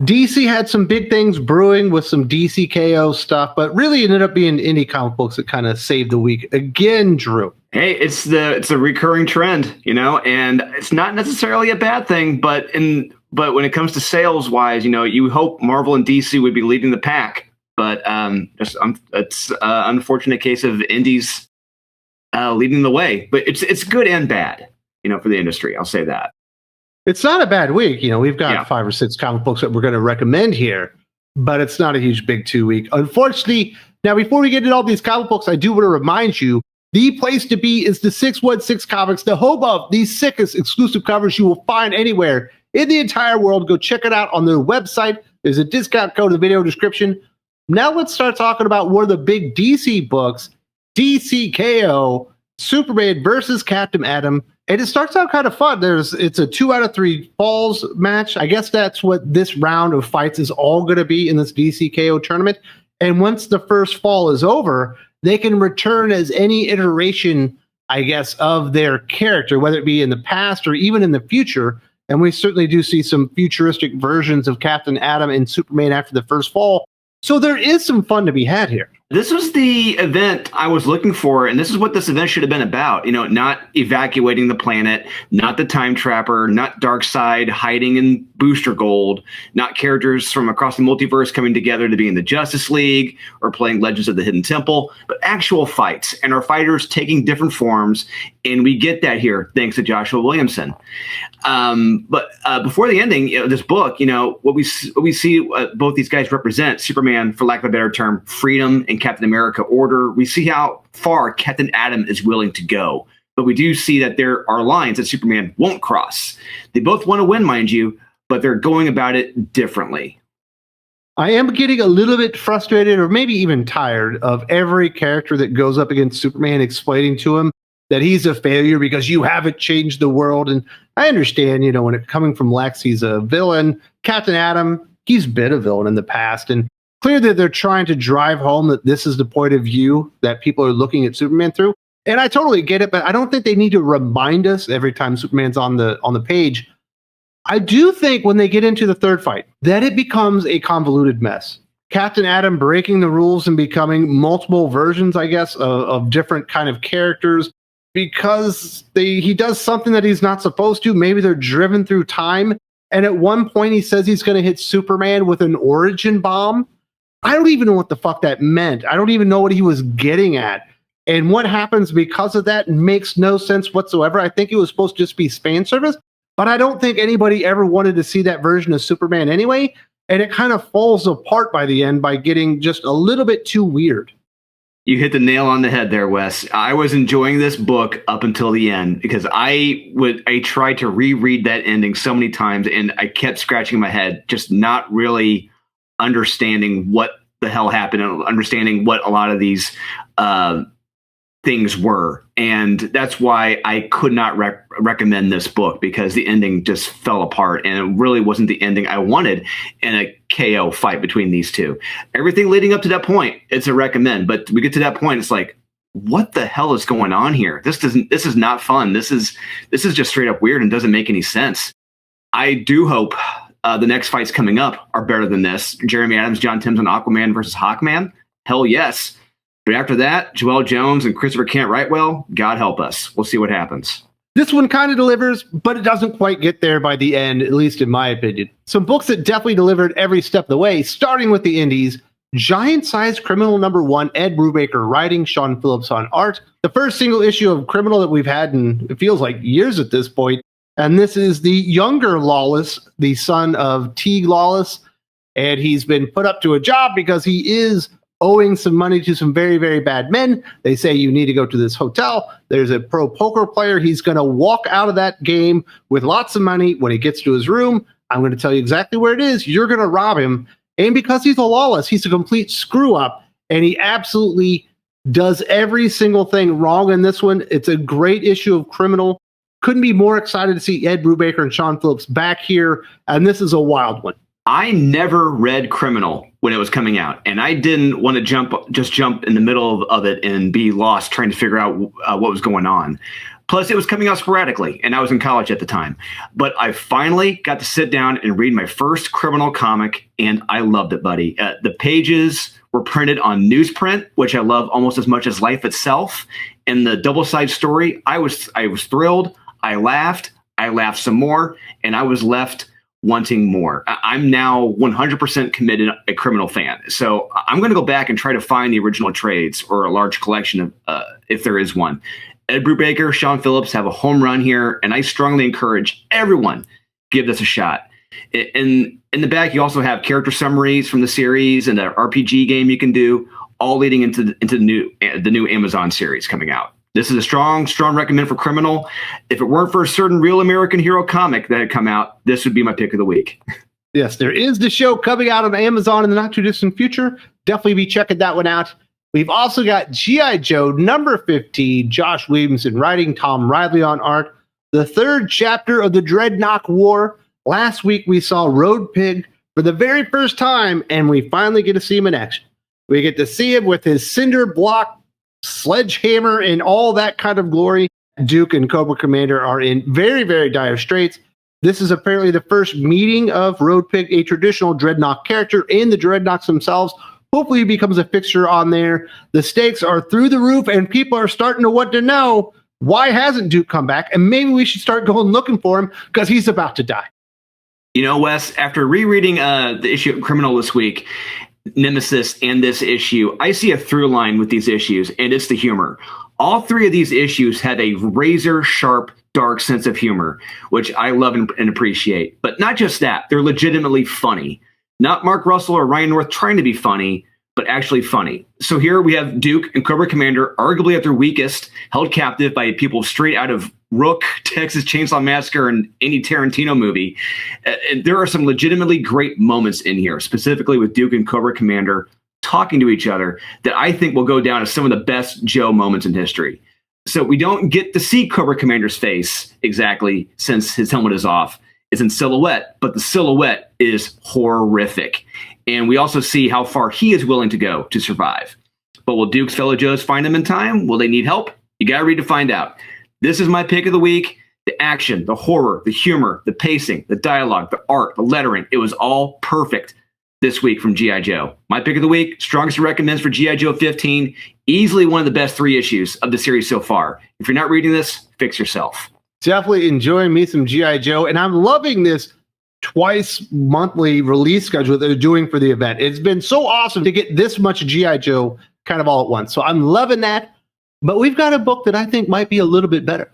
DC had some big things brewing with some DC KO stuff, but really ended up being indie comic books that kind of saved the week again, Drew. Hey, it's a recurring trend, and it's not necessarily a bad thing, but when it comes to sales wise, you hope Marvel and DC would be leading the pack, but it's an unfortunate case of indies leading the way. But it's good and bad, for the industry. I'll say that. It's not a bad week. We've got 5 or 6 comic books that we're going to recommend here, but it's not a huge big 2 week. Unfortunately, now before we get into all these comic books, I do want to remind you, the place to be is the 616 Comics, the home of the sickest exclusive covers you will find anywhere in the entire world. Go check it out on their website. There's a discount code in the video description. Now let's start talking about one of the big DC books, DC KO, Superman versus Captain Atom. And it starts out kind of fun. It's a 2 out of 3 falls match. I guess that's what this round of fights is all going to be in this DC KO tournament. And once the first fall is over, they can return as any iteration, I guess, of their character, whether it be in the past or even in the future. And we certainly do see some futuristic versions of Captain Atom and Superman after the first fall. So there is some fun to be had here. This was the event I was looking for, and this is what this event should have been about. Not evacuating the planet, not the Time Trapper, not Darkseid hiding in Booster Gold, not characters from across the multiverse coming together to be in the Justice League or playing Legends of the Hidden Temple, but actual fights, and our fighters taking different forms, and we get that here thanks to Joshua Williamson. But before the ending of this book, what we see both these guys represent: Superman, for lack of a better term, freedom, and Captain America, order. We see how far Captain Atom is willing to go, but we do see that there are lines that Superman won't cross. They both want to win, mind you, but they're going about it differently. I am getting a little bit frustrated, or maybe even tired, of every character that goes up against Superman explaining to him that he's a failure because you haven't changed the world. And I understand, when it's coming from Lex, he's a villain. Captain Atom, he's been a villain in the past. And clear that they're trying to drive home that this is the point of view that people are looking at Superman through. And I totally get it, but I don't think they need to remind us every time Superman's on the page. I do think when they get into the third fight, that it becomes a convoluted mess. Captain Atom breaking the rules and becoming multiple versions, I guess, of different kind of characters because he does something that he's not supposed to. Maybe they're driven through time. And at one point he says he's going to hit Superman with an origin bomb. I don't even know what the fuck that meant. I don't even know what he was getting at. And what happens because of that makes no sense whatsoever. I think it was supposed to just be fan service, but I don't think anybody ever wanted to see that version of Superman anyway. And it kind of falls apart by the end by getting just a little bit too weird. You hit the nail on the head there, Wes. I was enjoying this book up until the end because I tried to reread that ending so many times and I kept scratching my head, just not really understanding what the hell happened and understanding what a lot of these things were. And that's why I could not recommend this book, because the ending just fell apart and it really wasn't the ending I wanted in a KO fight between these two. Everything leading up to that point, it's a recommend, but we get to that point, it's like, what the hell is going on here? This is not fun. This is just straight up weird and doesn't make any sense. I do hope the next fights coming up are better than this. Jeremy Adams, John Timms on Aquaman versus Hawkman. Hell yes. But after that, Joelle Jones and Christopher Kent Wrightwell, God help us. We'll see what happens. This one kind of delivers, but it doesn't quite get there by the end, at least in my opinion. Some books that definitely delivered every step of the way, starting with the indies. Giant Size Criminal #1, Ed Brubaker writing, Sean Phillips on art. The first single issue of Criminal that we've had in, it feels like, years at this point. And this is the younger Lawless, the son of Teague Lawless. And he's been put up to a job because he is owing some money to some very, very bad men. They say you need to go to this hotel. There's a pro poker player. He's going to walk out of that game with lots of money. When he gets to his room, I'm going to tell you exactly where it is. You're going to rob him. And because he's a Lawless, he's a complete screw up. And he absolutely does every single thing wrong in this one. It's a great issue of Criminal. Couldn't be more excited to see Ed Brubaker and Sean Phillips back here. And this is a wild one. I never read Criminal when it was coming out, and I didn't want to jump in the middle of it and be lost trying to figure out what was going on. Plus, it was coming out sporadically, and I was in college at the time. But I finally got to sit down and read my first criminal comic, and I loved it, buddy. The pages were printed on newsprint, which I love almost as much as life itself. And the double-side story, I was thrilled. I laughed some more, and I was left wanting more. I'm now 100% committed a criminal fan. So I'm going to go back and try to find the original trades or a large collection of, if there is one. Ed Brubaker, Sean Phillips have a home run here, and I strongly encourage everyone give this a shot. In the back, you also have character summaries from the series and an RPG game you can do, all leading into the new Amazon series coming out. This is a strong recommend for criminal. If it weren't for a certain real American hero comic that had come out, this would be my pick of the week. Yes, there is the show coming out on Amazon in the not too distant future. Definitely be checking that one out. We've also got G.I. Joe number 15, Josh Williamson writing, Tom Riley on art. The third chapter of the Dreadnought War. Last week we saw Road Pig for the very first time, and we finally get to see him in action. We get to see him with his cinder block sledgehammer and all that kind of glory. Duke and Cobra Commander are in very, very dire straits. This is apparently the first meeting of Road Pig, a traditional Dreadnought character, in the Dreadnoughts themselves. Hopefully he becomes a fixture on there. The stakes are through the roof, and people are starting to want to know, why hasn't Duke come back? And maybe we should start going looking for him, because he's about to die. You know, Wes, after rereading the issue of Criminal this week, Nemesis, and this issue, I see a through line with these issues, and it's the humor. All three of these issues had a razor sharp, dark sense of humor, which I love and appreciate. But not just that, they're legitimately funny. Not Mark Russell or Ryan North trying to be funny, but actually funny. So here we have Duke and Cobra Commander, arguably at their weakest, held captive by people straight out of Rook, Texas Chainsaw Massacre, and any Tarantino movie. And there are some legitimately great moments in here, specifically with Duke and Cobra Commander talking to each other, that I think will go down as some of the best Joe moments in history. So we don't get to see Cobra Commander's face exactly since his helmet is off. It's in silhouette, but the silhouette is horrific. And we also see how far he is willing to go to survive. But will Duke's fellow Joes find him in time? Will they need help? You got to read to find out. This is my pick of the week. The action, the horror, the humor, the pacing, the dialogue, the art, the lettering. It was all perfect this week from G.I. Joe. My pick of the week, strongest recommends for G.I. Joe 15. Easily one of the best 3 issues of the series so far. If you're not reading this, fix yourself. Definitely enjoying me some G.I. Joe, and I'm loving this twice monthly release schedule that they're doing for the event. It's been so awesome to get this much G.I. Joe kind of all at once. So I'm loving that. But we've got a book that I think might be a little bit better.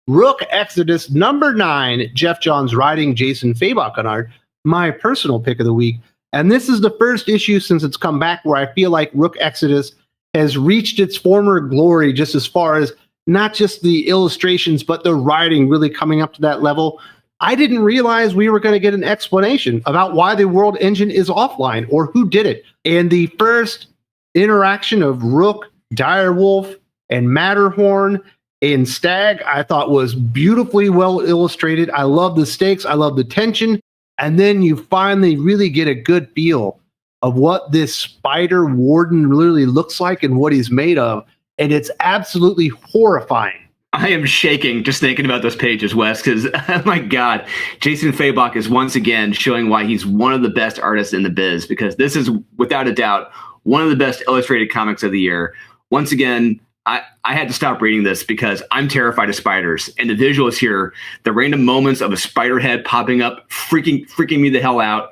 Rook Exodus number 9, Jeff Johns writing, Jason Fabok on art, my personal pick of the week. And this is the first issue since it's come back where I feel like Rook Exodus has reached its former glory, just as far as not just the illustrations, but the writing really coming up to that level. I didn't realize we were going to get an explanation about why the world engine is offline or who did it. And the first interaction of Rook, Direwolf, and Matterhorn and Stag, I thought was beautifully well illustrated. I love the stakes. I love the tension. And then you finally really get a good feel of what this Spider Warden really looks like and what he's made of. And it's absolutely horrifying. I am shaking just thinking about those pages, Wes, because, oh my God, Jason Fabok is once again showing why he's one of the best artists in the biz, because this is, without a doubt, one of the best illustrated comics of the year. Once again, I had to stop reading this because I'm terrified of spiders, and the visuals here, the random moments of a spider head popping up, freaking me the hell out.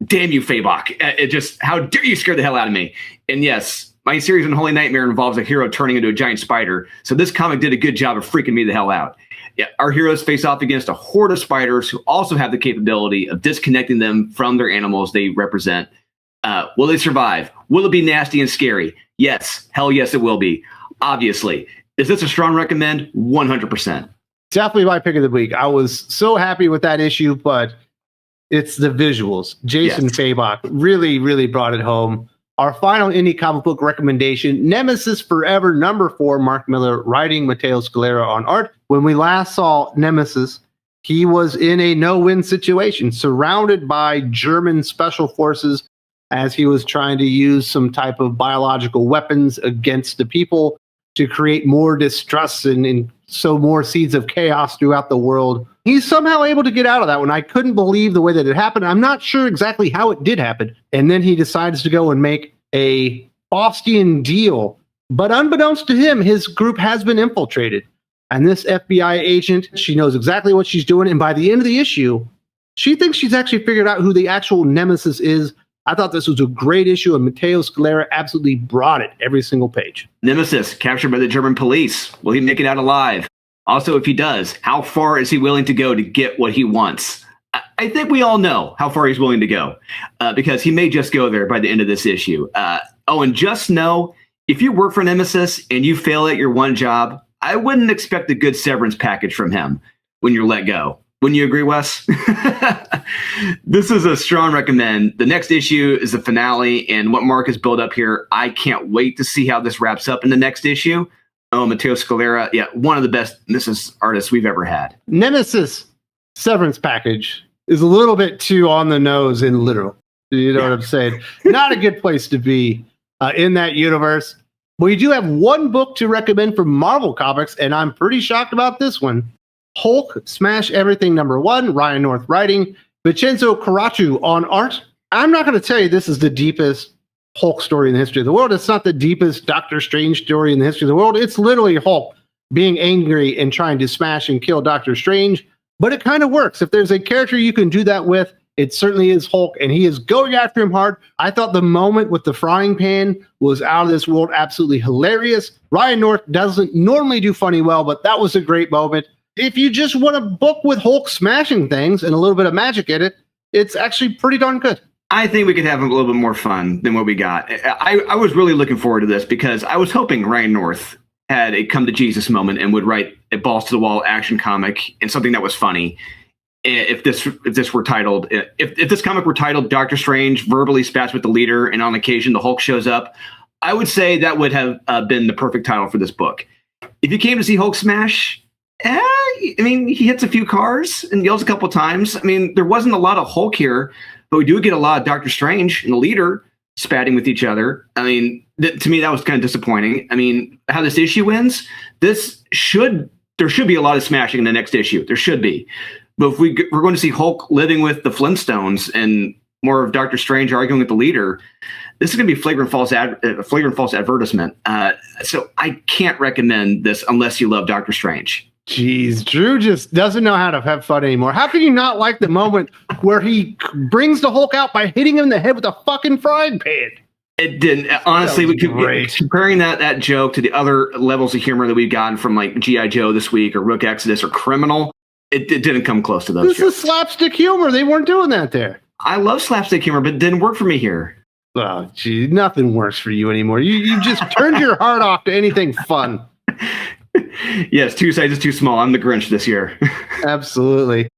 Damn you, Fabok. It just, how dare you scare the hell out of me? And yes, my series Unholy Nightmare involves a hero turning into a giant spider, so this comic did a good job of freaking me the hell out. Yeah, our heroes face off against a horde of spiders who also have the capability of disconnecting them from their animals they represent. Will they survive? Will it be nasty and scary? Yes. Hell yes, it will be. Obviously. Is this a strong recommend? 100%. Definitely my pick of the week. I was so happy with that issue, but it's the visuals. Jason Fabok really, really brought it home. Our final indie comic book recommendation, Nemesis Forever, number 4, Mark Miller writing, Matteo Scalera on art. When we last saw Nemesis, he was in a no-win situation, surrounded by German special forces as he was trying to use some type of biological weapons against the people to create more distrust and sow more seeds of chaos throughout the world. He's somehow able to get out of that one. I couldn't believe the way that it happened. I'm not sure exactly how it did happen. And then he decides to go and make a Faustian deal. But unbeknownst to him, his group has been infiltrated. And this FBI agent, she knows exactly what she's doing. And by the end of the issue, she thinks she's actually figured out who the actual Nemesis is. I thought this was a great issue, and Matteo Scalera absolutely brought it every single page. Nemesis, captured by the German police. Will he make it out alive? Also, if he does, how far is he willing to go to get what he wants? I think we all know how far he's willing to go, because he may just go there by the end of this issue. And just know, if you work for Nemesis and you fail at your one job, I wouldn't expect a good severance package from him when you're let go. Wouldn't you agree, Wes? This is a strong recommend. The next issue is the finale, and what Mark has built up here, I can't wait to see how this wraps up in the next issue. Oh, Matteo Scalera, yeah, one of the best Nemesis artists we've ever had. Nemesis severance package is a little bit too on the nose and literal. You know what I'm saying? Not a good place to be in that universe. We do have one book to recommend from Marvel Comics, and I'm pretty shocked about this one. Hulk Smash Everything #1, Ryan North writing, Vincenzo Carraccio on art. I'm not going to tell you this is the deepest Hulk story in the history of the world. It's not the deepest Doctor Strange story in the history of the world. It's literally Hulk being angry and trying to smash and kill Doctor Strange, but it kind of works. If there's a character you can do that with, it certainly is Hulk, and he is going after him hard. I thought the moment with the frying pan was out of this world, absolutely hilarious. Ryan North doesn't normally do funny well, but that was a great moment. If you just want a book with Hulk smashing things and a little bit of magic in it, it's actually pretty darn good. I think we could have a little bit more fun than what we got. I was really looking forward to this because I was hoping Ryan North had a come to Jesus moment and would write a balls to the wall action comic and something that was funny. If this were titled, if this comic were titled Doctor Strange verbally spats with the leader and on occasion the Hulk shows up, I would say that would have been the perfect title for this book. If you came to see Hulk smash, I mean, he hits a few cars and yells a couple times. I mean, there wasn't a lot of Hulk here, but we do get a lot of Doctor Strange and the leader spatting with each other. I mean, to me, that was kind of disappointing. I mean, how this issue ends, there should be a lot of smashing in the next issue. There should be. But if we're going to see Hulk living with the Flintstones and more of Doctor Strange arguing with the leader, this is going to be flagrant false advertisement. So I can't recommend this unless you love Doctor Strange. Jeez, Drew just doesn't know how to have fun anymore. How can you not like the moment where he brings the Hulk out by hitting him in the head with a fucking frying pan? It didn't. Honestly, we could comparing that joke to the other levels of humor that we've gotten from like G.I. Joe this week or Rook Exodus or Criminal. It didn't come close to those. This is slapstick humor. They weren't doing that there. I love slapstick humor, but it didn't work for me here. Oh, gee, nothing works for you anymore. You just turned your heart off to anything fun. Yes, two sizes too small. I'm the Grinch this year. Absolutely.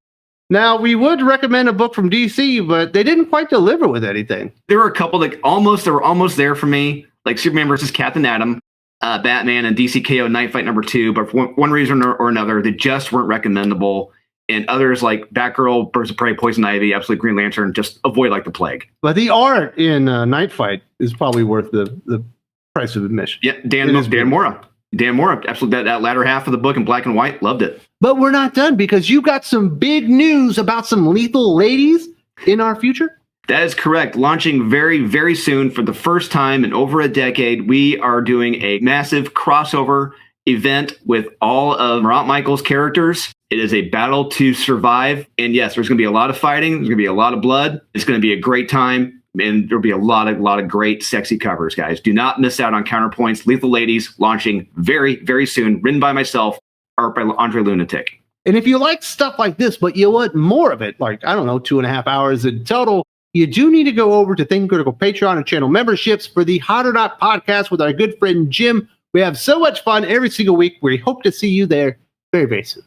Now, we would recommend a book from DC, but they didn't quite deliver with anything. There were a couple that were almost there for me, like Superman versus Captain Atom, Batman, and DC KO Night Fight #2. But for one reason or another, they just weren't recommendable. And others like Batgirl, Birds of Prey, Poison Ivy, Absolute Green Lantern, just avoid like the plague. But the art in Night Fight is probably worth the price of admission. Yeah, Dan Mora. Absolutely. That latter half of the book in black and white, loved it. But we're not done because you got some big news about some lethal ladies in our future. That is correct. Launching very, very soon for the first time in over a decade, we are doing a massive crossover event with all of Marant Michaels' characters. It is a battle to survive. And yes, there's going to be a lot of fighting. There's going to be a lot of blood. It's going to be a great time. And there'll be a lot of great, sexy covers, guys. Do not miss out on Counterpoint's Lethal Ladies, launching very, very soon. Written by myself, art by Andre Lunatic. And if you like stuff like this, but you want more of it, like, 2.5 hours in total, you do need to go over to Think Critical Patreon and channel memberships for the Hot or Not podcast with our good friend Jim. We have so much fun every single week. We hope to see you there very, very soon.